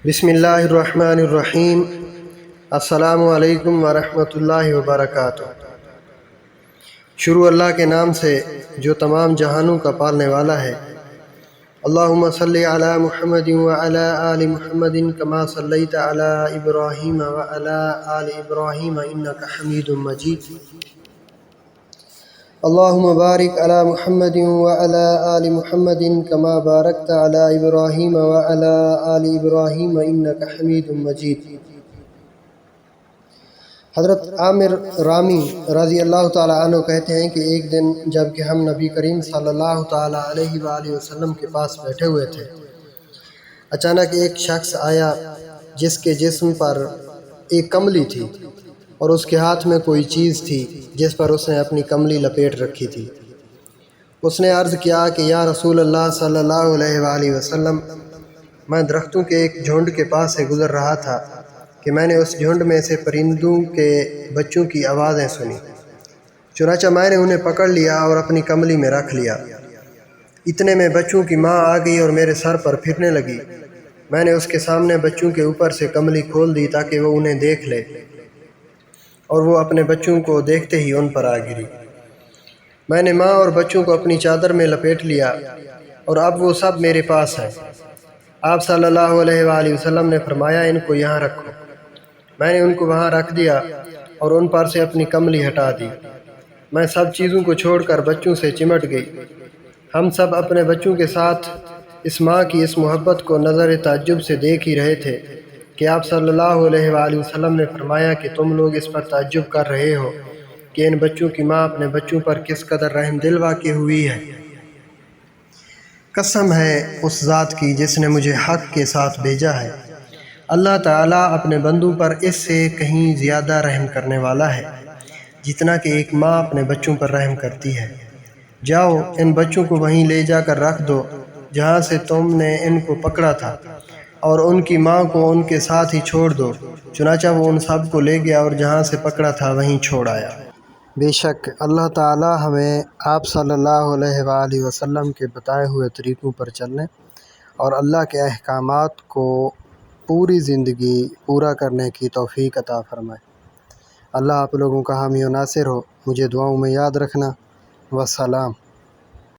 بسم اللہ الرحمن الرحیم۔ السلام علیکم ورحمۃ اللہ وبرکاتہ۔ شروع اللہ کے نام سے جو تمام جہانوں کا پالنے والا ہے۔ اللہم صلی علی محمد وعلی آل محمد کما صلیت علی ابراہیم وعلی آل ابراہیم انک حمید مجید۔ اللہم بارک علی محمد وعلی آل محمد کما بارکت علی ابراہیم وعلی آل ابراہیم انک حمید مجید۔ حضرت عامر رامی رضی اللہ تعالیٰ عنہ کہتے ہیں کہ ایک دن جب کہ ہم نبی کریم صلی اللہ تعالیٰ علیہ وآلہ وسلم کے پاس بیٹھے ہوئے تھے، اچانک ایک شخص آیا جس کے جسم پر ایک کملی تھی اور اس کے ہاتھ میں کوئی چیز تھی جس پر اس نے اپنی کملی لپیٹ رکھی تھی۔ اس نے عرض کیا کہ یا رسول اللہ صلی اللہ علیہ وآلہ وسلم، میں درختوں کے ایک جھنڈ کے پاس سے گزر رہا تھا کہ میں نے اس جھنڈ میں سے پرندوں کے بچوں کی آوازیں سنی، چنانچہ میں نے انہیں پکڑ لیا اور اپنی کملی میں رکھ لیا۔ اتنے میں بچوں کی ماں آ گئی اور میرے سر پر پھرنے لگی۔ میں نے اس کے سامنے بچوں کے اوپر سے کملی کھول دی تاکہ وہ انہیں دیکھ لے، اور وہ اپنے بچوں کو دیکھتے ہی ان پر آ گری۔ میں نے ماں اور بچوں کو اپنی چادر میں لپیٹ لیا اور اب وہ سب میرے پاس ہیں۔ آپ صلی اللہ علیہ وآلہ وسلم نے فرمایا ان کو یہاں رکھو۔ میں نے ان کو وہاں رکھ دیا اور ان پر سے اپنی کملی ہٹا دی۔ میں سب چیزوں کو چھوڑ کر بچوں سے چمٹ گئی۔ ہم سب اپنے بچوں کے ساتھ اس ماں کی اس محبت کو نظر تعجب سے دیکھ ہی رہے تھے کہ آپ صلی اللہ علیہ وآلہ وسلم نے فرمایا کہ تم لوگ اس پر تعجب کر رہے ہو کہ ان بچوں کی ماں اپنے بچوں پر کس قدر رحم دل واقع ہوئی ہے۔ قسم ہے اس ذات کی جس نے مجھے حق کے ساتھ بھیجا ہے، اللہ تعالیٰ اپنے بندوں پر اس سے کہیں زیادہ رحم کرنے والا ہے جتنا کہ ایک ماں اپنے بچوں پر رحم کرتی ہے۔ جاؤ ان بچوں کو وہیں لے جا کر رکھ دو جہاں سے تم نے ان کو پکڑا تھا، اور ان کی ماں کو ان کے ساتھ ہی چھوڑ دو۔ چنانچہ وہ ان سب کو لے گیا اور جہاں سے پکڑا تھا وہیں چھوڑ آیا۔ بے شک اللہ تعالیٰ ہمیں آپ صلی اللہ علیہ وآلہ وسلم کے بتائے ہوئے طریقوں پر چلنے اور اللہ کے احکامات کو پوری زندگی پورا کرنے کی توفیق عطا فرمائے۔ اللہ آپ لوگوں کا حامی و ناصر ہو۔ مجھے دعاؤں میں یاد رکھنا۔ والسلام۔